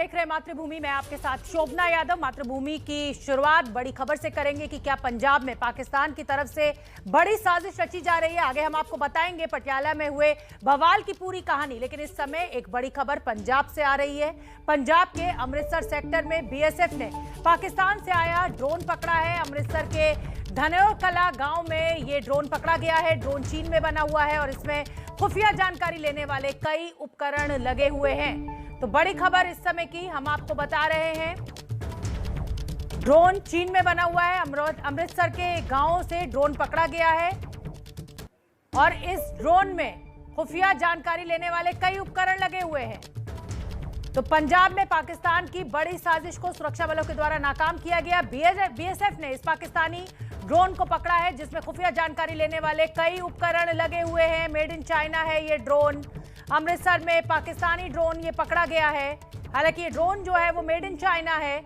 देख रहे हैं मातृभूमि में, आपके साथ शोभना यादव। मातृभूमि की शुरुआत बड़ी खबर से करेंगे कि क्या पंजाब में पाकिस्तान की तरफ से बड़ी साजिश रची जा रही है। आगे हम आपको बताएंगे पटियाला में हुए बवाल की पूरी कहानी, लेकिन इस समय एक बड़ी खबर पंजाब से आ रही है। पंजाब के अमृतसर सेक्टर में बीएसएफ ने पाकिस्तान से आया ड्रोन पकड़ा है। अमृतसर के धनौर कला गांव में ये ड्रोन पकड़ा गया है। ड्रोन चीन में बना हुआ है और इसमें खुफिया जानकारी लेने वाले कई उपकरण लगे हुए हैं। तो बड़ी खबर इस समय की हम आपको बता रहे हैं। ड्रोन चीन में बना हुआ है। अमृतसर के गांवों से ड्रोन पकड़ा गया है और इस ड्रोन में खुफिया जानकारी लेने वाले कई उपकरण लगे हुए हैं। तो पंजाब में पाकिस्तान की बड़ी साजिश को सुरक्षा बलों के द्वारा नाकाम किया गया। बीएसएफ ने इस पाकिस्तानी ड्रोन को पकड़ा है जिसमें खुफिया जानकारी लेने वाले कई उपकरण लगे हुए हैं। मेड इन चाइना है ये ड्रोन। अमृतसर में पाकिस्तानी ड्रोन ये पकड़ा गया है। हालांकि ये ड्रोन जो है वो मेड इन चाइना है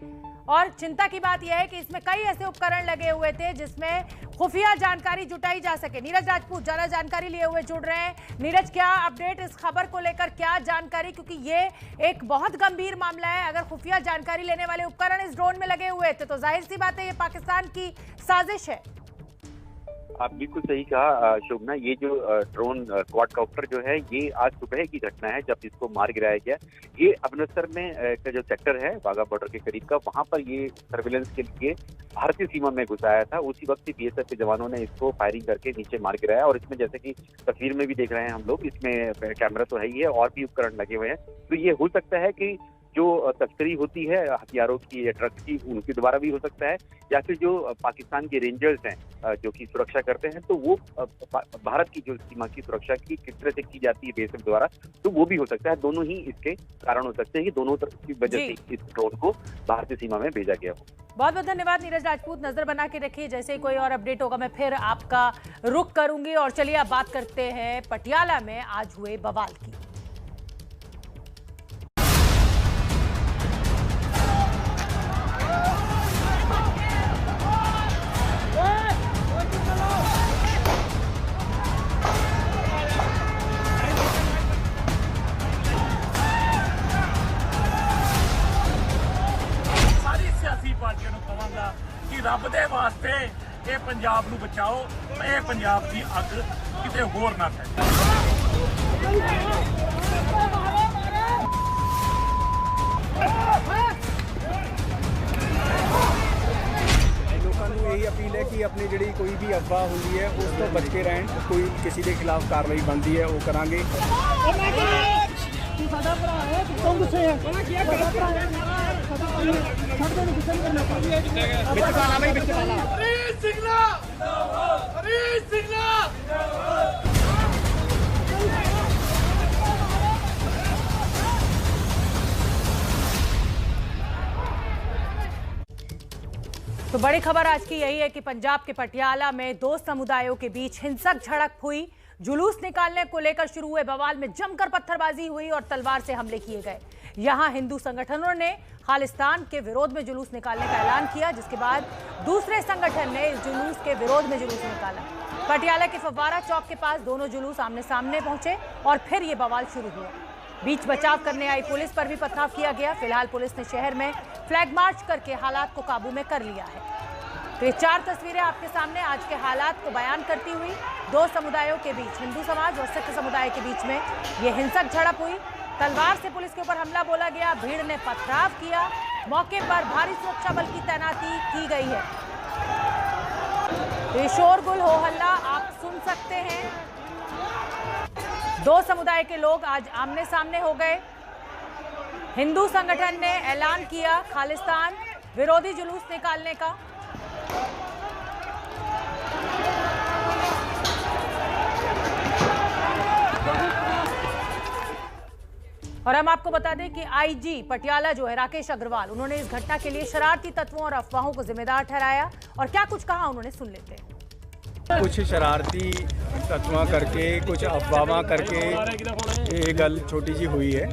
और चिंता की बात यह है कि इसमें कई ऐसे उपकरण लगे हुए थे जिसमें खुफिया जानकारी जुटाई जा सके। नीरज राजपूत ज्यादा जानकारी लिए हुए जुड़ रहे हैं। नीरज, क्या अपडेट इस खबर को लेकर, क्या जानकारी, क्योंकि ये एक बहुत गंभीर मामला है। अगर खुफिया जानकारी लेने वाले उपकरण इस ड्रोन में लगे हुए थे तो जाहिर सी बात है ये पाकिस्तान की साजिश है। आप बिल्कुल सही कहा शोभना। ये जो ड्रोन क्वाडकॉप्टर जो है ये आज सुबह की घटना है जब इसको मार गिराया गया। ये अमृतसर में का जो सेक्टर है वाघा बॉर्डर के करीब का, वहां पर ये सर्विलेंस के लिए भारतीय सीमा में घुसाया था। उसी वक्त बीएसएफ के जवानों ने इसको फायरिंग करके नीचे मार गिराया और इसमें जैसे कि तस्वीर में भी देख रहे हैं हम लोग, इसमें कैमरा तो है ही है और भी उपकरण लगे हुए हैं। तो ये हो सकता है कि जो तस्करी होती है हथियारों की या ड्रग्स की, उनके द्वारा भी हो सकता है, या फिर जो पाकिस्तान के रेंजर्स हैं जो कि सुरक्षा करते हैं, तो वो भारत की जो सीमा की सुरक्षा की किस तरह से की जाती है बीएसएफ द्वारा, तो वो भी हो सकता है। दोनों ही इसके कारण हो सकते हैं कि दोनों तरफ की वजह से इस ड्रोन को भारतीय सीमा में भेजा गया हो। बहुत बहुत धन्यवाद नीरज राजपूत। नजर बना के रखिए, जैसे ही कोई और अपडेट होगा मैं फिर आपका रुख करूंगी। और चलिए अब बात करते हैं पटियाला में आज हुए बवाल की। पार्टियों को कहांगा कि रब दे वास्ते ये पंजाब नूं बचाओ, ये पंजाब की अग किते होर ना फैले। लोगों को यही अपील है कि अपनी जी कोई भी अफवाह होती है उस तो बच के रहें। कोई किसी के खिलाफ कार्रवाई बनती है वो करांगे। तो बड़ी खबर आज की यही है कि पंजाब के पटियाला में दो समुदायों के बीच हिंसक झड़प हुई। जुलूस निकालने को लेकर शुरू हुए बवाल में जमकर पत्थरबाजी हुई और तलवार से हमले किए गए। यहां हिंदू संगठनों ने खालिस्तान के विरोध में जुलूस निकालने का ऐलान किया, जिसके बाद दूसरे संगठन ने इस जुलूस के विरोध में जुलूस निकाला। पटियाला के फव्वारा चौक के पास दोनों जुलूस आमने सामने पहुंचे और फिर ये बवाल शुरू हुआ। बीच बचाव करने आई पुलिस पर भी पथराव किया गया। फिलहाल पुलिस ने शहर में फ्लैग मार्च करके हालात को काबू में कर लिया है। तो ये चार तस्वीरें आपके सामने आज के हालात को बयान करती हुई। दो समुदायों के बीच, हिंदू समाज और सिख समुदाय के बीच में ये हिंसक झड़प हुई। तलवार से पुलिस के ऊपर हमला बोला गया, भीड़ ने पथराव किया। मौके पर भारी सुरक्षा बल की तैनाती की गई है। ये शोरगुल हो हल्ला आप सुन सकते हैं। दो समुदाय के लोग आज आमने सामने हो गए। हिंदू संगठन ने ऐलान किया खालिस्तान विरोधी जुलूस निकालने का। और हम आपको बता दें कि आईजी पटियाला जो है राकेश अग्रवाल, उन्होंने इस घटना के लिए शरारती तत्वों और अफवाहों को जिम्मेदार ठहराया। और क्या कुछ कहा उन्होंने, सुन लेते हैं। कुछ शरारती तत्व करके, कुछ अफवाह करके ये गल छोटी जी हुई है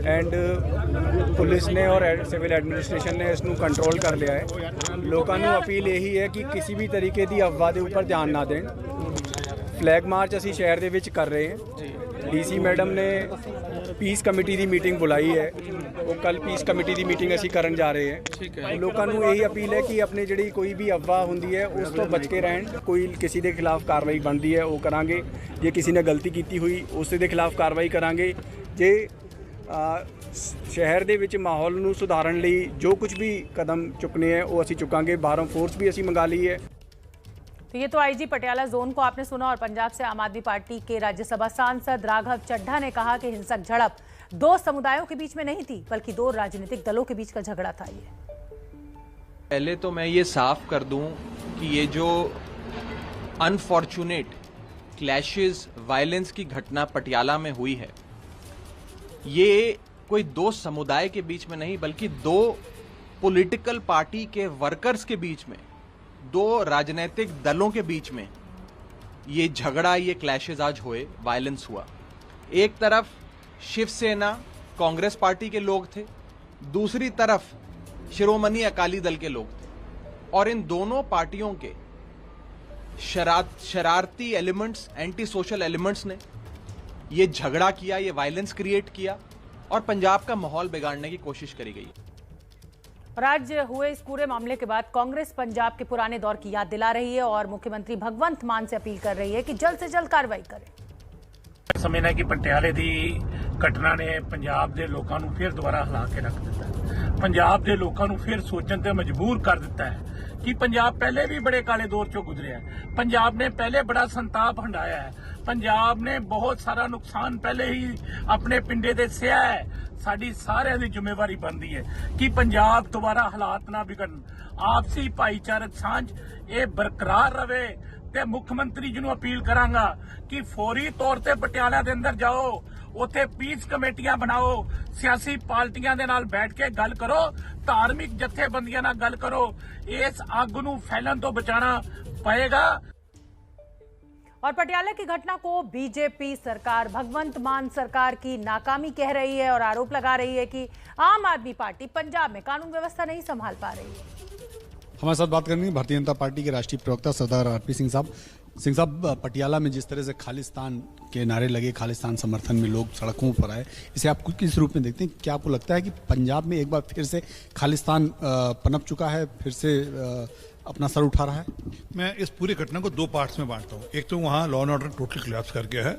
एंड पुलिस ने और सिविल एडमिनिस्ट्रेशन ने इसनू कंट्रोल कर लिया है। लोगों को अपील यही है कि किसी भी तरीके की अफवाह के ऊपर ध्यान ना दें। फ्लैग मार्च असी शहर के विच कर रहे हैं। डीसी मैडम ने ਪੀਸ ਕਮੇਟੀ ਦੀ ਮੀਟਿੰਗ ਬੁਲਾਈ ਹੈ। ਉਹ ਕੱਲ ਪੀਸ ਕਮੇਟੀ ਦੀ ਮੀਟਿੰਗ ਅਸੀਂ ਕਰਨ ਜਾ ਰਹੇ ਹਾਂ। ਲੋਕਾਂ ਨੂੰ ਇਹੀ ਅਪੀਲ ਹੈ ਕਿ ਆਪਣੇ ਜਿਹੜੀ ਕੋਈ ਵੀ ਅਫਵਾਹ ਹੁੰਦੀ ਹੈ ਉਸ ਤੋਂ ਬਚ ਕੇ ਰਹਿਣ। ਕੋਈ ਕਿਸੇ ਦੇ ਖਿਲਾਫ ਕਾਰਵਾਈ ਬਣਦੀ ਹੈ ਉਹ ਕਰਾਂਗੇ। ਜੇ ਕਿਸੇ ਨੇ ਗਲਤੀ ਕੀਤੀ ਹੋਈ ਉਸ ਦੇ ਖਿਲਾਫ ਕਾਰਵਾਈ ਕਰਾਂਗੇ। ਜੇ ਸ਼ਹਿਰ ਦੇ ਵਿੱਚ ਮਾਹੌਲ ਨੂੰ ਸੁਧਾਰਨ ਲਈ ਜੋ ਕੁਝ ਵੀ ਕਦਮ ਚੁੱਕਨੇ ਹੈ ਉਹ ਅਸੀਂ ਚੁੱਕਾਂਗੇ। ਬਾਹਰੋਂ ਫੋर्स भी ਅਸੀਂ मंगा ली है। तो ये तो आईजी पटियाला जोन को आपने सुना। और पंजाब से आम आदमी पार्टी के राज्यसभा सांसद राघव चड्ढा ने कहा कि हिंसक झड़प दो समुदायों के बीच में नहीं थी बल्कि दो राजनीतिक दलों के बीच का झगड़ा था। ये पहले तो मैं ये साफ कर दूं कि ये जो अनफॉर्चुनेट क्लैशेस वायलेंस की घटना पटियाला में हुई है ये कोई दो समुदाय के बीच में नहीं बल्कि दो पॉलिटिकल पार्टी के वर्कर्स के बीच में, दो राजनीतिक दलों के बीच में ये झगड़ा, ये क्लैशेस आज हुए, वायलेंस हुआ। एक तरफ शिवसेना कांग्रेस पार्टी के लोग थे, दूसरी तरफ शिरोमणि अकाली दल के लोग थे और इन दोनों पार्टियों के शरारती एलिमेंट्स, एंटी सोशल एलिमेंट्स ने ये झगड़ा किया, ये वायलेंस क्रिएट किया और पंजाब का माहौल बिगाड़ने की कोशिश करी गई। और आज हुए इस पूरे मामले के बाद कांग्रेस पंजाब के पुराने दौर की याद दिला रही है और मुख्यमंत्री भगवंत मान से अपील कर रही है कि जल्द से जल्द कार्रवाई करें। समझना कि पटियाले की घटना ने पंजाब के लोगों को फिर दोबारा हिला के रख दिता है। पंजाब के लोगों को फिर सोचने से मजबूर कर दिता है कि पंजाब पहले भी बड़े काले दौर चो गुजरे है। पंजाब ने पहले बड़ा संताप हंडाया है। पंजाब ने बहुत सारा नुकसान पहले ही अपने पिंडे दे सहा है। साडी सारिਆਂ ਦੀ ਜ਼ਿੰਮੇਵਾਰੀ ਬਣਦੀ ਹੈ ਕਿ ਪੰਜਾਬ ਦੁਬਾਰਾ ਹਾਲਾਤ ਨਾ ਵਿਗੜਨ। ਆਪਸੀ ਭਾਈਚਾਰਕ ਸਾਂਝ ਇਹ ਬਰਕਰਾਰ ਰਵੇ ਤੇ ਮੁੱਖ ਮੰਤਰੀ ਜੀ ਨੂੰ ਅਪੀਲ ਕਰਾਂਗਾ ਕਿ ਫੌਰੀ ਤੌਰ ਤੇ ਪਟਿਆਲਾ ਦੇ ਅੰਦਰ ਜਾਓ, ਉੱਥੇ ਪੀਸ ਕਮੇਟੀਆਂ ਬਣਾਓ, ਸਿਆਸੀ ਪਾਰਟੀਆਂ ਦੇ ਨਾਲ ਬੈਠ ਕੇ ਗੱਲ ਕਰੋ, ਧਾਰਮਿਕ ਜਥੇਬੰਦੀਆਂ ਨਾਲ ਗੱਲ ਕਰੋ। ਇਸ ਅੱਗ ਨੂੰ ਫੈਲਣ ਤੋਂ ਬਚਾਉਣਾ ਪਏਗਾ। और पटियाला की घटना को बीजेपी सरकार, भगवंत मान सरकार की नाकामी कह रही है और आरोप लगा रही है कि आम आदमी पार्टी पंजाब में कानून व्यवस्था नहीं संभाल पा रही है। हमारे साथ बात करेंगे भारतीय जनता पार्टी के राष्ट्रीय प्रवक्ता सरदार आरपी सिंह साहब। सिंह साहब, पटियाला में जिस तरह से खालिस्तान के नारे लगे, खालिस्तान समर्थन में लोग सड़कों पर आए, इसे आप किस रूप में देखते हैं? क्या आपको लगता है कि पंजाब में एक बार फिर से खालिस्तान पनप चुका है, फिर से अपना सर उठा रहा है? मैं इस पूरी घटना को दो पार्ट्स में बांटता हूँ। एक तो वहाँ law and order total collapse कर गया है,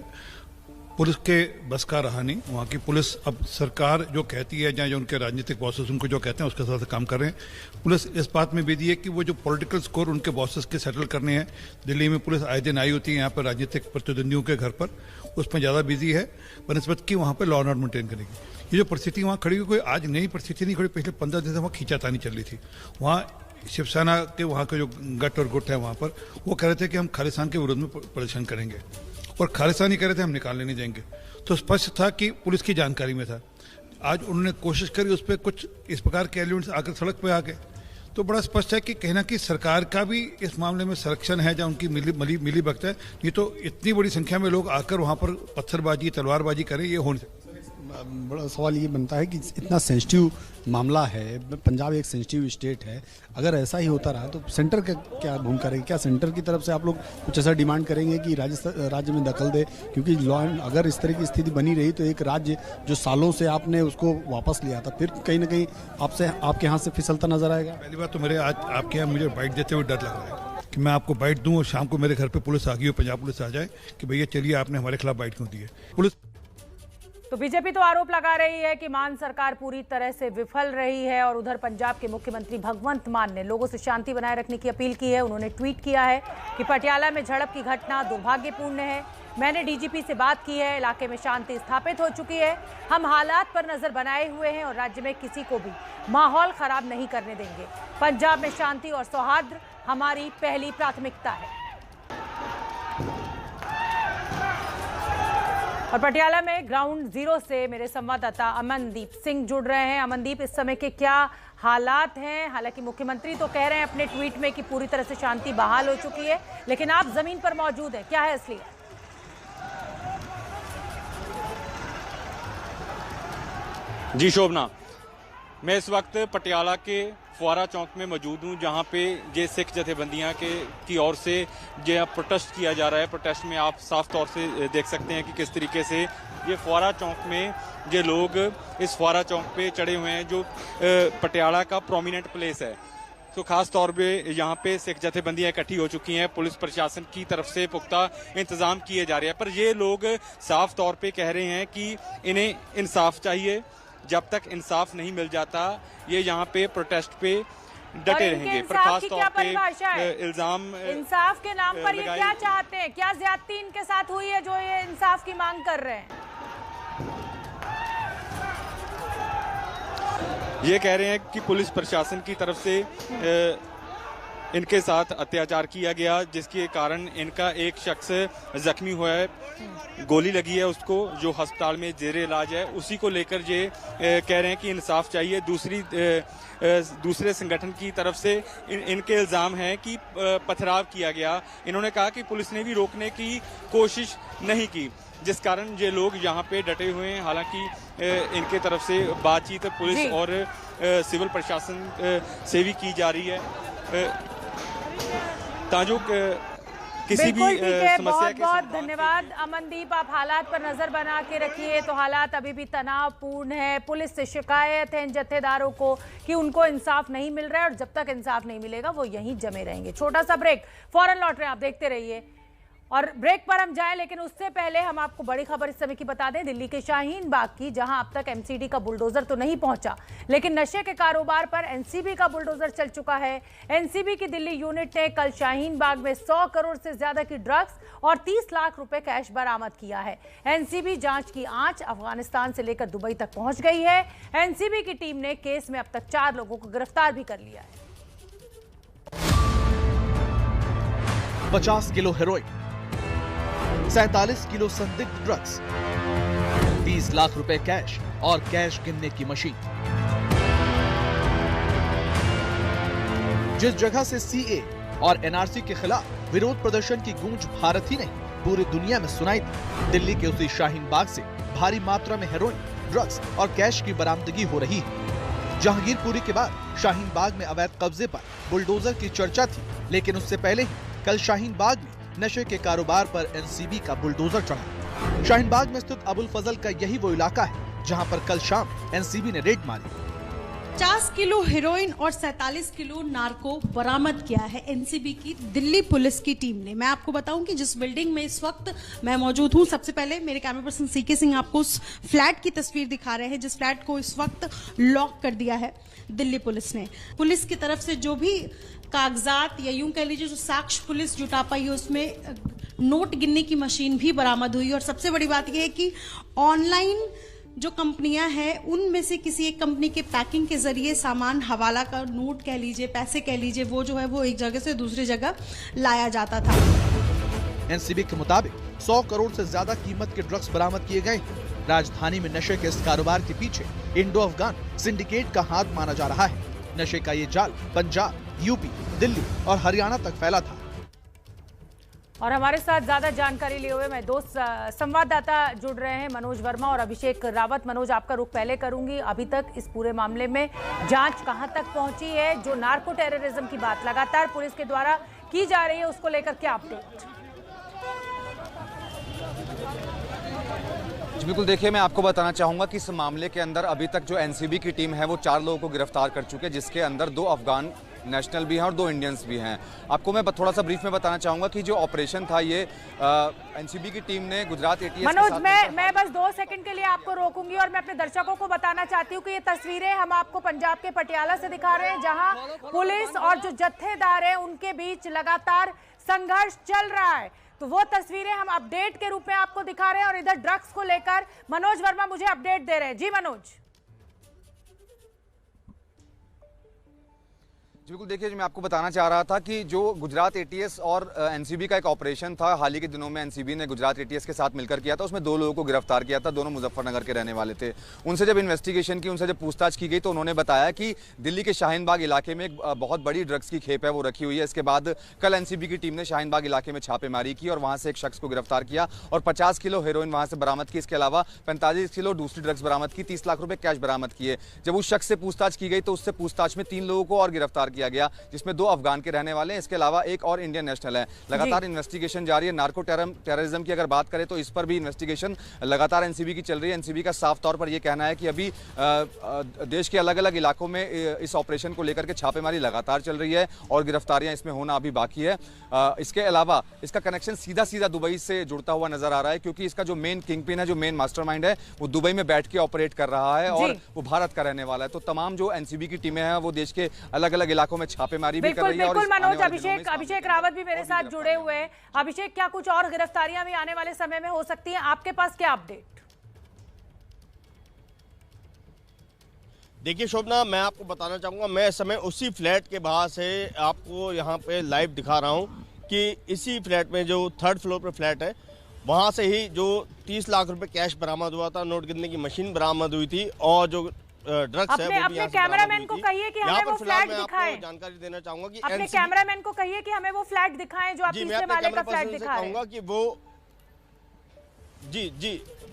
पुलिस के बस का रहा नहीं। वहाँ की पुलिस अब सरकार जो कहती है या जो उनके राजनीतिक बॉसेस उनको जो कहते हैं उसके साथ काम कर रहे हैं। पुलिस इस बात में बिजी है कि वो जो पॉलिटिकल स्कोर उनके बॉसेस के सेटल करने हैं। दिल्ली में पुलिस आए दिन आई होती है यहाँ पर राजनीतिक प्रतिद्वंदियों के घर पर, उसमें ज़्यादा बिजी है बनस्पत की वहाँ पर लॉ एंड ऑर्डर मेंटेन करेगी। ये जो परिस्थिति वहाँ खड़ी हुई, कोई आज नई परिस्थिति नहीं खड़ी, पिछले 15 दिन से वहाँ खींचातानी चल रही थी। वहाँ शिवसेना के वहाँ के जो गट और गुट है वहाँ पर वो कह रहे थे कि हम खालिस्तान के विरोध में प्रदर्शन करेंगे और खालिस्तानी कह रहे थे हम निकालने नहीं जाएंगे। तो स्पष्ट था कि पुलिस की जानकारी में था। आज उन्होंने कोशिश करी, उस पर कुछ इस प्रकार के एलिमेंट्स आकर सड़क पे आ गए, तो बड़ा स्पष्ट है कि कहीं ना कहीं सरकार का भी इस मामले में संरक्षण है या उनकी मिली भगत है। नहीं तो इतनी बड़ी संख्या में लोग आकर वहाँ पर पत्थरबाजी, तलवारबाजी करें, ये हो नहीं सकता। बड़ा सवाल ये बनता है कि इतना सेंसिटिव मामला है, पंजाब एक सेंसिटिव स्टेट है, अगर ऐसा ही होता रहा तो सेंटर का क्या भूमिका रहेगी? क्या सेंटर की तरफ से आप लोग कुछ ऐसा डिमांड करेंगे कि राज्य में दखल दे? क्योंकि लॉ एंड अगर इस तरह की स्थिति बनी रही तो एक राज्य जो सालों से आपने उसको वापस लिया था फिर कहीं ना कहीं आपके हाथ से फिसलता नजर आएगा। पहली बात तो मेरे आज आपके यहाँ मुझे बाइट देते हुए डर लग रहा है कि मैं आपको बाइट दूं और शाम को मेरे घर पे पुलिस आ गई हो, पंजाब पुलिस आ जाए कि भैया चलिए आपने हमारे खिलाफ बाइट क्यों दी है। पुलिस तो बीजेपी तो आरोप लगा रही है कि मान सरकार पूरी तरह से विफल रही है और उधर पंजाब के मुख्यमंत्री भगवंत मान ने लोगों से शांति बनाए रखने की अपील की है। उन्होंने ट्वीट किया है कि पटियाला में झड़प की घटना दुर्भाग्यपूर्ण है। मैंने डीजीपी से बात की है, इलाके में शांति स्थापित हो चुकी है। हम हालात पर नजर बनाए हुए हैं और राज्य में किसी को भी माहौल खराब नहीं करने देंगे। पंजाब में शांति और सौहार्द हमारी पहली प्राथमिकता है। और पटियाला में ग्राउंड जीरो से मेरे संवाददाता अमनदीप सिंह जुड़ रहे हैं। अमनदीप, इस समय के क्या हालात हैं? हालांकि मुख्यमंत्री तो कह रहे हैं अपने ट्वीट में कि पूरी तरह से शांति बहाल हो चुकी है, लेकिन आप जमीन पर मौजूद हैं, क्या है असलियत? जी शोभना, मैं इस वक्त पटियाला के फुआरा चौक में मौजूद हूँ, जहाँ पे ये सिख जथेबंदियाँ की ओर से जो प्रोटेस्ट किया जा रहा है। प्रोटेस्ट में आप साफ तौर से देख सकते हैं कि किस तरीके से ये फुआरा चौक में ये लोग इस फुआरा चौक पे चढ़े हुए हैं, जो पटियाला का प्रोमिनेंट प्लेस है। तो खास तौर पे यहाँ पे सिख जथेबंदियां इकट्ठी हो चुकी हैं, पुलिस प्रशासन की तरफ से पुख्ता इंतजाम किए जा रहे हैं, पर ये लोग साफ तौर पे कह रहे हैं कि इन्हें इंसाफ चाहिए। जब तक इंसाफ नहीं मिल जाता ये यहाँ पे प्रोटेस्ट पे डटे रहेंगे। पर खास तौर पे इल्जाम इंसाफ के नाम पर ये क्या चाहते हैं, क्या ज्यादती इनके साथ हुई है जो ये इंसाफ की मांग कर रहे हैं? ये कह रहे हैं कि पुलिस प्रशासन की तरफ से इनके साथ अत्याचार किया गया, जिसके कारण इनका एक शख्स जख्मी हुआ है, गोली लगी है उसको, जो अस्पताल में जेरे इलाज है। उसी को लेकर ये कह रहे हैं कि इंसाफ चाहिए। दूसरे संगठन की तरफ से इनके इल्जाम हैं कि पथराव किया गया। इन्होंने कहा कि पुलिस ने भी रोकने की कोशिश नहीं की, जिस कारण ये लोग यहाँ पे डटे हुए हैं। हालांकि इनके तरफ से बातचीत पुलिस और सिविल प्रशासन से भी की जा रही है, ताजो किसी भी समस्या के बहुत धन्यवाद अमनदीप। आप हालात पर नजर बना के रखिए। तो हालात अभी भी तनावपूर्ण है। पुलिस से शिकायत है इन जत्थेदारों को कि उनको इंसाफ नहीं मिल रहा है, और जब तक इंसाफ नहीं मिलेगा वो यहीं जमे रहेंगे। छोटा सा ब्रेक, फौरन लौट रहे हैं, आप देखते रहिए। और ब्रेक पर हम जाएं, लेकिन उससे पहले हम आपको बड़ी खबर इस समय की बता दें, दिल्ली के शाहीन बाग की, जहां अब तक एमसीडी का बुलडोजर तो नहीं पहुंचा, लेकिन नशे के कारोबार पर एनसीबी का बुलडोजर चल चुका है। एनसीबी की दिल्ली यूनिट ने कल शाहीन बाग में 100 करोड़ से ज्यादा की ड्रग्स और 30 लाख रुपए कैश बरामद किया है। एनसीबी जांच की आंच अफगानिस्तान से लेकर दुबई तक पहुंच गई है। एनसीबी की टीम ने केस में अब तक 4 लोगों को गिरफ्तार भी कर लिया है। 50 किलो हेरोइन, 47 किलो संदिग्ध ड्रग्स, 30 लाख रुपए कैश और कैश गिनने की मशीन। जिस जगह से सीए और एनआरसी के खिलाफ विरोध प्रदर्शन की गूंज भारत ही नहीं पूरी दुनिया में सुनाई थी, दिल्ली के उसी शाहीन बाग से भारी मात्रा में हेरोइन, ड्रग्स और कैश की बरामदगी हो रही है। जहांगीरपुरी के बाद शाहीन बाग में अवैध कब्जे पर बुलडोजर की चर्चा थी, लेकिन उससे पहले ही कल शाहीन बाग में नशे के कारोबार पर एनसीबी का बुलडोजर चढ़ा। शाहीन बाग में स्थित अबुल फजल का यही वो इलाका है जहां पर कल शाम एनसीबी ने रेड मारी। 50 किलो हेरोइन और 47 किलो नार्को बरामद किया है एनसीबी की दिल्ली पुलिस की टीम ने। मैं आपको बताऊं कि जिस बिल्डिंग में इस वक्त मैं मौजूद हूं, सबसे पहले मेरे कैमरा पर्सन सीके सिंह आपको उस फ्लैट की तस्वीर दिखा रहे हैं जिस फ्लैट को इस वक्त लॉक कर दिया है दिल्ली पुलिस ने। पुलिस की तरफ से जो भी कागजात या यूं कह लीजिए जो साक्ष्य पुलिस जुटा पाई है, उसमें नोट गिनने की मशीन भी बरामद हुई। और सबसे बड़ी बात यह है कि ऑनलाइन जो कंपनियां हैं उनमें से किसी एक कंपनी के पैकिंग के जरिए सामान, हवाला का नोट कह लीजिए, पैसे कह लीजिए, वो जो है वो एक जगह से दूसरी जगह लाया जाता था। एनसीबी के मुताबिक 100 करोड़ से ज्यादा कीमत के ड्रग्स बरामद किए गए। राजधानी में नशे के इस कारोबार के पीछे इंडो अफगान सिंडिकेट का हाथ माना जा रहा है। नशे का ये जाल पंजाब, यूपी, दिल्ली और हरियाणा तक फैला था। और हमारे साथ ज्यादा जानकारी लिए हुए मैं दो संवाददाता जुड़ रहे हैं, मनोज वर्मा और अभिषेक रावत। मनोज, आपका रुख पहले करूंगी। अभी तक इस पूरे मामले में जांच कहां तक पहुंची है? जो नार्को टेररिज्म की बात लगातार पुलिस के द्वारा की जा रही है, उसको लेकर क्या अपडेट? बिल्कुल, देखिए मैं आपको बताना चाहूंगा कि इस मामले के अंदर अभी तक जो एनसीबी की टीम है वो 4 लोगों को गिरफ्तार कर चुके हैं, जिसके अंदर 2 अफगान नेशनल भी हैं और 2 इंडियंस भी हैं। आपको मैं थोड़ा सा ब्रीफ में बताना चाहूंगा कि जो ऑपरेशन था ये एनसीबी की टीम ने गुजरात एटीएस मनोज, मैं बस 2 सेकंड के लिए आपको रोकूंगी और मैं अपने दर्शकों को बताना चाहती हूँ कि ये तस्वीरें हम आपको पंजाब के पटियाला से दिखा रहे हैं, जहां पुलिस और जो जत्थेदार हैं उनके बीच लगातार संघर्ष चल रहा है। तो वो तस्वीरें हम अपडेट के रूप में आपको दिखा रहे हैं और इधर ड्रग्स को लेकर मनोज वर्मा मुझे अपडेट दे रहे हैं। जी मनोज। बिल्कुल, देखिए मैं आपको बताना चाह रहा था कि जो गुजरात एटीएस और एनसीबी का एक ऑपरेशन था, हाल ही के दिनों में एनसीबी ने गुजरात एटीएस के साथ मिलकर किया था। उसमें 2 लोगों को गिरफ्तार किया था, दोनों मुजफ्फरनगर के रहने वाले थे। उनसे जब इन्वेस्टिगेशन की, उनसे जब पूछताछ की गई तो उन्होंने बताया कि दिल्ली के शाहीन बाग इलाके में एक बहुत बड़ी ड्रग्स की खेप है वो रखी हुई है। इसके बाद कल एनसीबी की टीम ने शाहीन बाग इलाके में छापेमारी की और वहाँ से एक शख्स को गिरफ्तार किया और 50 किलो हेरोइन वहाँ से बरामद की। इसके अलावा 45 किलो दूसरी ड्रग्स बरामद की, 30 लाख रुपए कैश बरामद किए। जब उस शख्स से पूछताछ की गई तो उससे पूछताछ में 3 लोगों को और गिरफ्तार किया गया, जिसमें 2 अफगान के रहने वाले हैं, इसके अलावा एक और इंडियन नेशनल है। लगातार इन्वेस्टिगेशन जारी है। नार्को टेररिज्म की अगर बात करें तो इस पर भी इन्वेस्टिगेशन लगातार एनसीबी की चल रही है। एनसीबी का साफ तौर पर यह कहना है कि अभी देश के अलग अलग इलाकों में इस ऑपरेशन को लेकर के छापेमारी लगातार चल रही है और गिरफ्तारियां इसमें होना अभी बाकी है। इसके अलावा इसका कनेक्शन सीधा दुबई से जुड़ता हुआ नजर आ रहा है, क्योंकि इसका जो मेन किंगपिन है, जो मेन मास्टरमाइंड है, वो दुबई में बैठ के ऑपरेट कर रहा है और वो भारत का रहने वाला है। तो तमाम जो एनसीबी की टीमें हैं वो देश के अलग अलग इलाकों में छापेमारी भी कर रही है। बिल्कुल मनोज, अभिषेक रावत भी मेरे साथ जुड़े हुए हैं। अभिषेक, क्या कुछ और गिरफ्तारियां भी आने वाले समय में हो सकती हैं? आपके पास क्या अपडेट? देखिए शोभना, मैं आपको बताना चाहूँगा, मैं इस समय उसी फ्लैट के बाहर से आपको यहाँ पे लाइव दिखा रहा हूँ कि इसी फ्लैट में, जो 3rd फ्लोर पे फ्लैट है, वहाँ से ही जो 30 लाख रुपए कैश बरामद हुआ था, नोट गिनने की मशीन बरामद हुई थी और जो ड्रग्स है वो भी अपने कैमरामैन को कहिए कि हमें वो फ्लैट दिखाएं। जानकारी देना चाहूंगा कि अपने कैमरामैन को कहिए कि हमें वो फ्लैट दिखाएं जो आप तीसरे वाले का फ्लैट दिखा रहे हैं। कि वो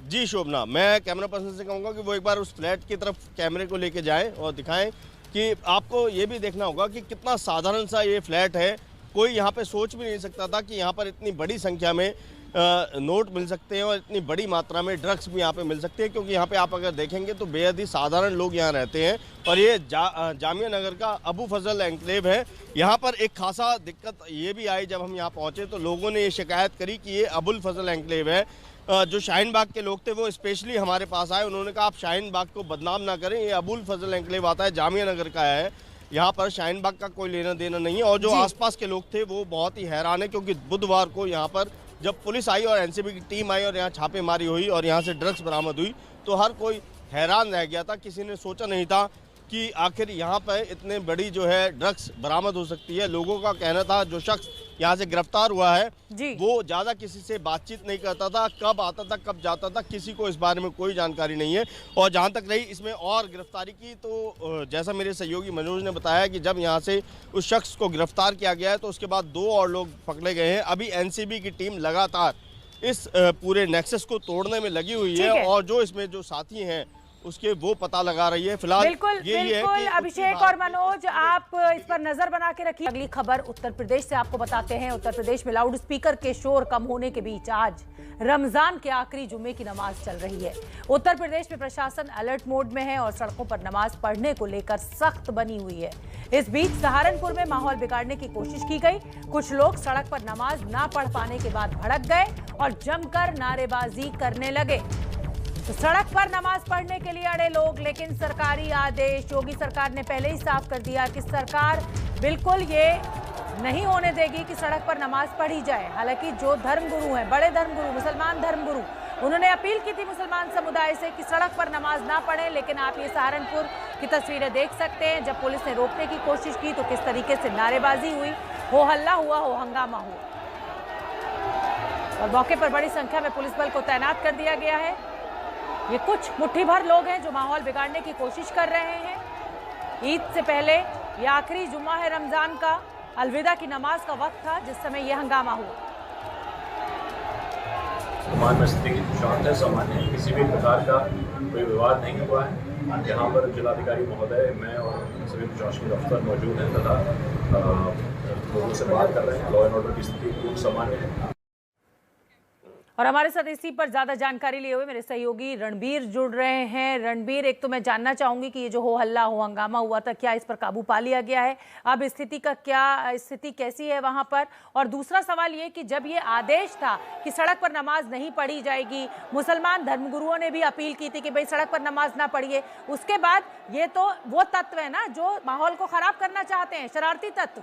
जी शोभना, मैं कैमरा पर्सन से कहूंगा कि वो एक बार उस फ्लैट की तरफ कैमरे को लेके जाएं और दिखाएं कि आपको ये भी देखना होगा कि कितना साधारण सा ये फ्लैट है। कोई यहाँ पे सोच भी नहीं सकता था कि यहाँ पर इतनी बड़ी संख्या में नोट मिल सकते हैं और इतनी बड़ी मात्रा में ड्रग्स भी यहाँ पे मिल सकते हैं, क्योंकि यहाँ पे आप अगर देखेंगे तो बेहद ही साधारण लोग यहाँ रहते हैं। और ये जामिया नगर का अबू फजल एनक्लेव है। यहाँ पर एक खासा दिक्कत ये भी आई, जब हम यहाँ पहुँचे तो लोगों ने ये शिकायत करी कि ये अबुल फजल एनक्लेव है। जो शाहीन बाग के लोग थे वो स्पेशली हमारे पास आए, उन्होंने कहा आप शाहीन बाग को बदनाम ना करें, ये अबुल फजल एनक्लेव आता है, जामिया नगर का है, यहाँ पर शाहीन बाग का कोई लेना देना नहीं है। और जो आसपास के लोग थे वो बहुत ही हैरान है, क्योंकि बुधवार को यहाँ पर जब पुलिस आई और एनसीबी की टीम आई और यहाँ छापेमारी हुई और यहाँ से ड्रग्स बरामद हुई, तो हर कोई हैरान रह गया था। किसी ने सोचा नहीं था कि आखिर यहाँ पर इतने बड़ी जो है ड्रग्स बरामद हो सकती है। लोगों का कहना था, जो शख्स यहाँ से गिरफ्तार हुआ है वो ज़्यादा किसी से बातचीत नहीं करता था, कब आता था कब जाता था, किसी को इस बारे में कोई जानकारी नहीं है। और जहाँ तक रही इसमें और गिरफ्तारी की, तो जैसा मेरे सहयोगी मनोज ने बताया कि जब यहाँ से उस शख्स को गिरफ्तार किया गया है तो उसके बाद 2 और लोग पकड़े गए हैं। अभी एनसीबी की टीम लगातार इस पूरे नेक्सस को तोड़ने में लगी हुई है और जो इसमें जो साथी हैं उसके वो पता लगा रही है। फिलहाल बिल्कुल अभिषेक और मनोज, आप इस पर नजर बना के रखिए। अगली खबर उत्तर प्रदेश से आपको बताते हैं। उत्तर प्रदेश में लाउड स्पीकर के शोर कम होने के बीच आज रमजान के आखिरी जुम्मे की नमाज चल रही है। उत्तर प्रदेश में प्रशासन अलर्ट मोड में है और सड़कों पर नमाज पढ़ने को लेकर सख्त बनी हुई है। इस बीच सहारनपुर में माहौल बिगाड़ने की कोशिश की गई। कुछ लोग सड़क पर नमाज ना पढ़ पाने के बाद भड़क गए और जमकर नारेबाजी करने लगे। तो सड़क पर नमाज पढ़ने के लिए अड़े लोग, लेकिन सरकारी आदेश, योगी सरकार ने पहले ही साफ कर दिया कि सरकार बिल्कुल ये नहीं होने देगी कि सड़क पर नमाज पढ़ी जाए। हालांकि जो धर्मगुरु हैं, बड़े धर्मगुरु, मुसलमान धर्मगुरु, उन्होंने अपील की थी मुसलमान समुदाय से कि सड़क पर नमाज ना पढ़ें। लेकिन आप ये सहारनपुर की तस्वीरें देख सकते हैं, जब पुलिस ने रोकने की कोशिश की तो किस तरीके से नारेबाजी हुई, हो हल्ला हुआ, हो हंगामा हुआ। और मौके पर बड़ी संख्या में पुलिस बल को तैनात कर दिया गया है। ये कुछ मुट्ठी भर लोग हैं जो माहौल बिगाड़ने की कोशिश कर रहे हैं। ईद से पहले ये आखिरी जुम्मा है रमजान का, अलविदा की नमाज का वक्त था जिस समय यह हंगामा हुआ। सामान्य स्थिति शांत है, सामान्य है, किसी भी प्रकार का कोई विवाद नहीं हुआ है। यहाँ पर जिलाधिकारी महोदय, मैं और सभी प्रशासनिक अफसर मौजूद हैं तथा लोगों से बात कर रहे हैं। लॉ एंड ऑर्डर की स्थिति खूब सामान्य है। और हमारे साथ इसी पर ज्यादा जानकारी लिए हुए मेरे सहयोगी रणबीर जुड़ रहे हैं। रणबीर, एक तो मैं जानना चाहूंगी कि ये जो हो हल्ला, हो हंगामा हुआ था, क्या इस पर काबू पा लिया गया है? अब स्थिति कैसी है वहां पर? और दूसरा सवाल ये कि जब ये आदेश था कि सड़क पर नमाज नहीं पढ़ी जाएगी, मुसलमान धर्मगुरुओं ने भी अपील की थी कि भाई सड़क पर नमाज ना पढ़िए, उसके बाद ये तो वो तत्व है ना जो माहौल को खराब करना चाहते हैं, शरारती तत्व।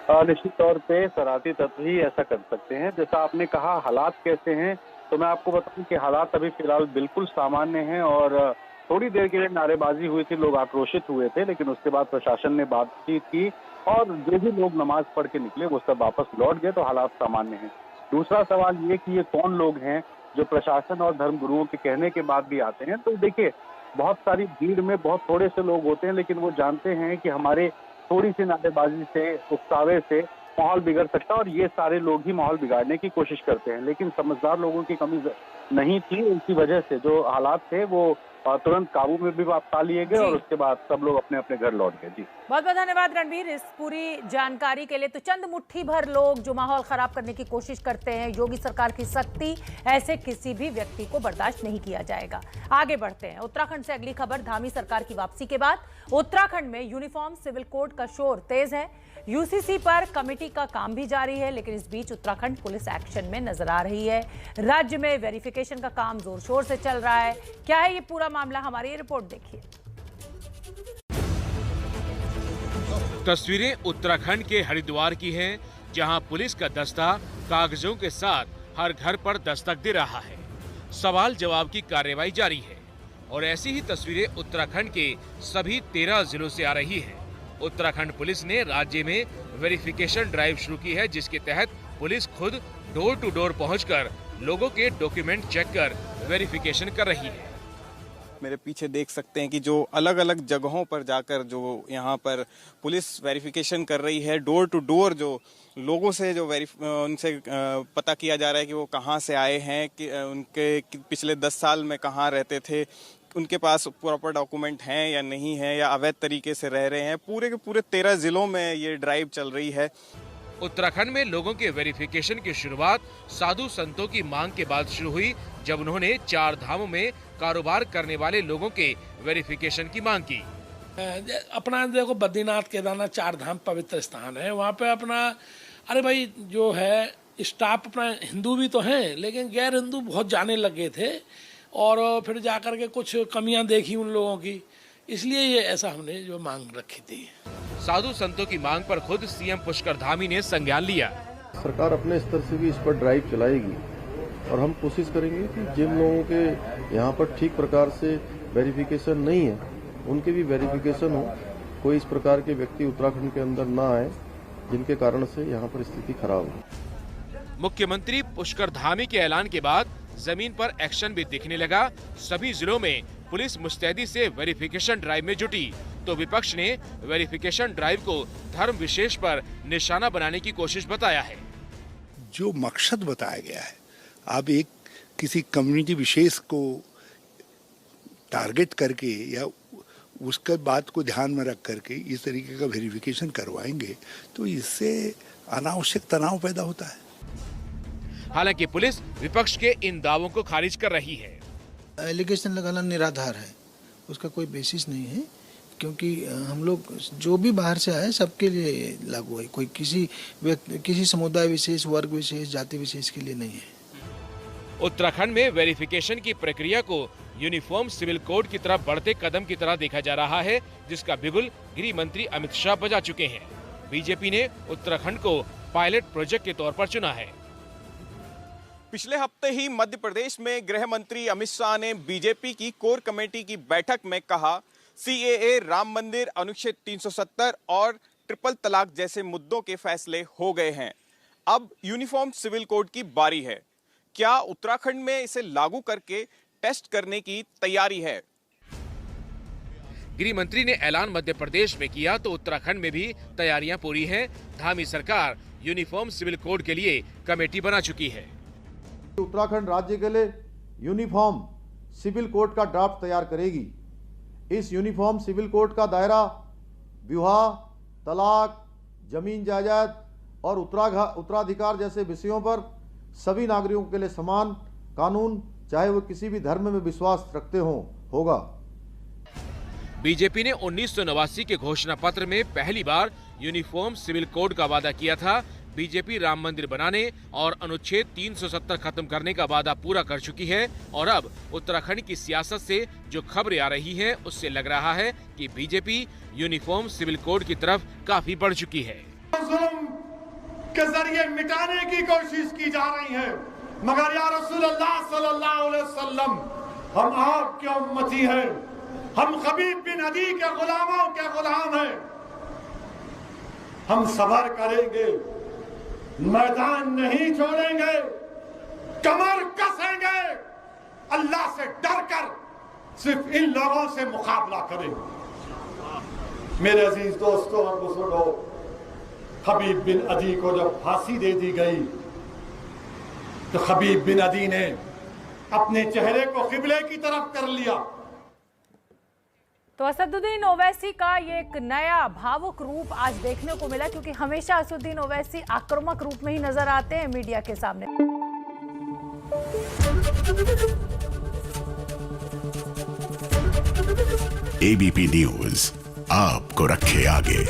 निश्चित तौर पे शरारती तत्व ही ऐसा कर सकते हैं। जैसा आपने कहा हालात कैसे हैं, तो मैं आपको बताऊं कि हालात अभी फिलहाल बिल्कुल सामान्य हैं और थोड़ी देर के लिए नारेबाजी हुई थी, लोग आक्रोशित हुए थे, लेकिन उसके बाद प्रशासन ने बातचीत की और जो भी लोग नमाज पढ़ के निकले वो सब वापस लौट गए, तो हालात सामान्य हैं। दूसरा सवाल ये कि ये कौन लोग हैं जो प्रशासन और धर्मगुरुओं के कहने के बाद भी आते हैं? तो देखिए, बहुत सारी भीड़ में बहुत थोड़े से लोग होते हैं, लेकिन वो जानते हैं कि हमारे थोड़ी सी नारेबाजी से, उकसावे से माहौल बिगड़ सकता है और ये सारे लोग ही माहौल बिगाड़ने की कोशिश करते हैं। लेकिन समझदार लोगों की कमी नहीं थी, इसी वजह से जो हालात थे वो और तुरंत काबू में भी पा लिए गए और उसके बाद सब लोग अपने अपने घर लौट गए। जी बहुत बहुत धन्यवाद रणवीर इस पूरी जानकारी के लिए। तो चंद मुट्ठी भर लोग जो माहौल खराब करने की कोशिश करते हैं, योगी सरकार की सख्ती, ऐसे किसी भी व्यक्ति को बर्दाश्त नहीं किया जाएगा। आगे बढ़ते हैं उत्तराखंड से। अगली खबर, धामी सरकार की वापसी के बाद उत्तराखंड में यूनिफॉर्म सिविल कोड का शोर तेज है। यूसीसी पर कमेटी का काम भी जारी है, लेकिन इस बीच उत्तराखंड पुलिस एक्शन में नजर आ रही है। राज्य में वेरिफिकेशन का काम जोर शोर से चल रहा है। क्या है ये पूरा मामला, हमारी ये रिपोर्ट देखिए। तस्वीरें उत्तराखंड के हरिद्वार की हैं, जहां पुलिस का दस्ता कागजों के साथ हर घर पर दस्तक दे रहा है। सवाल जवाब की कार्रवाई जारी है और ऐसी ही तस्वीरें उत्तराखंड के सभी 13 जिलों से आ रही हैं। उत्तराखंड पुलिस ने राज्य में वेरिफिकेशन ड्राइव शुरू की है, जिसके तहत पुलिस खुद डोर टू डोर पहुंचकर लोगों के डॉक्यूमेंट चेक कर वेरिफिकेशन कर रही है। मेरे पीछे देख सकते हैं कि जो अलग अलग जगहों पर जाकर जो यहाँ पर पुलिस वेरिफिकेशन कर रही है, डोर टू डोर जो लोगों से जो उनसे पता किया जा रहा है कि वो कहाँ से आए हैं, कि उनके पिछले 10 साल में कहाँ रहते थे, उनके पास प्रॉपर डॉक्यूमेंट हैं या नहीं है, या अवैध तरीके से रह रहे हैं। पूरे के पूरे 13 जिलों में ये ड्राइव चल रही है। उत्तराखंड में लोगों के वेरिफिकेशन की शुरुआत साधु संतों की मांग के बाद शुरू हुई, जब उन्होंने 4 धामों में कारोबार करने वाले लोगों के वेरिफिकेशन की मांग की। अपना देखो, बद्रीनाथ केदारनाथ 4 धाम पवित्र स्थान है, वहाँ पे अपना अरे भाई जो है स्टाफ अपना हिंदू भी तो हैं, लेकिन गैर हिंदू बहुत जाने लगे थे और फिर जाकर के कुछ कमियां देखी उन लोगों की, इसलिए ये ऐसा हमने जो मांग रखी थी। साधु संतों की मांग पर खुद सीएम पुष्कर धामी ने संज्ञान लिया। सरकार अपने स्तर से भी इस पर ड्राइव चलाएगी और हम कोशिश करेंगे कि जिन लोगों के यहाँ पर ठीक प्रकार से वेरिफिकेशन नहीं है, उनके भी वेरिफिकेशन हो। कोई इस प्रकार के व्यक्ति उत्तराखंड के अंदर ना आए जिनके कारण से यहाँ पर स्थिति खराब हो। मुख्यमंत्री पुष्कर धामी के ऐलान के बाद जमीन पर एक्शन भी दिखने लगा। सभी जिलों में पुलिस मुस्तैदी से वेरिफिकेशन ड्राइव में जुटी, तो विपक्ष ने वेरिफिकेशन ड्राइव को धर्म विशेष पर निशाना बनाने की कोशिश बताया है। जो मकसद बताया गया है, आप एक किसी कम्युनिटी विशेष को टारगेट करके या उसके बात को ध्यान में रख करके इस तरीके का वेरिफिकेशन करवाएंगे तो इससे अनावश्यक तनाव पैदा होता है। हालांकि पुलिस विपक्ष के इन दावों को खारिज कर रही है। एलिगेशन लगाना निराधार है, उसका कोई बेसिस नहीं है, क्योंकि हम लोग जो भी बाहर से आए सबके लिए लागू है, कोई किसी समुदाय विशेष, वर्ग विशेष, जाति विशेष के लिए नहीं है। उत्तराखंड में वेरिफिकेशन की प्रक्रिया को यूनिफॉर्म सिविल कोड की तरफ बढ़ते कदम की तरह देखा जा रहा है, जिसका बिगुल गृह मंत्री अमित शाह बजा चुके हैं। बीजेपी ने उत्तराखंड को पायलट प्रोजेक्ट के तौर पर चुना है। पिछले हफ्ते ही मध्य प्रदेश में गृह मंत्री अमित शाह ने बीजेपी की कोर कमेटी की बैठक में कहा, सीएए, राम मंदिर, अनुच्छेद 370 और ट्रिपल तलाक जैसे मुद्दों के फैसले हो गए हैं। अब यूनिफॉर्म सिविल कोड की बारी है। क्या उत्तराखंड में इसे लागू करके टेस्ट करने की तैयारी है? गृह मंत्री ने ऐलान मध्य प्रदेश में किया तो उत्तराखंड में भी तैयारियां पूरी हैं। धामी सरकार यूनिफॉर्म सिविल कोड के लिए कमेटी बना चुकी है। उत्तराखंड राज्य के लिए यूनिफॉर्म सिविल कोड का ड्राफ्ट तैयार करेगी। इस यूनिफॉर्म सिविल कोड का दायरा विवाह, तलाक, जमीन जायदाद और उत्तराधिकार जैसे विषयों पर सभी नागरिकों के लिए समान कानून, चाहे वो किसी भी धर्म में विश्वास रखते हों, होगा। बीजेपी ने 1989 के घोषणा पत्र में पहली बार यूनिफॉर्म सिविल कोड का वादा किया था। बीजेपी राम मंदिर बनाने और अनुच्छेद 370 खत्म करने का वादा पूरा कर चुकी है और अब उत्तराखंड की सियासत से जो खबरें आ रही हैं, उससे लग रहा है कि बीजेपी यूनिफॉर्म सिविल कोड की तरफ काफी बढ़ चुकी है। जुल्म के जरिए मिटाने की कोशिश की जा रही है, मगर या रसूलुल्लाह सल्लल्लाहु अलैहि वसल्लम, हम आपके उम्मती हैं, हम खबीब बिन अदी के गुलामों के गुलाम हैं। हम सब्र करेंगे, मैदान नहीं छोड़ेंगे, कमर कसेंगे, अल्लाह से डरकर सिर्फ इन लोगों से मुकाबला करेंगे। मेरे अजीज दोस्तों और बुजुर्गों, खबीब बिन अदी को जब फांसी दे दी गई तो खबीब बिन अदी ने अपने चेहरे को किबले की तरफ कर लिया। तो असदुद्दीन ओवैसी का ये एक नया भावुक रूप आज देखने को मिला, क्योंकि हमेशा असदुद्दीन ओवैसी आक्रामक रूप में ही नजर आते हैं मीडिया के सामने। एबीपी न्यूज आपको रखे आगे।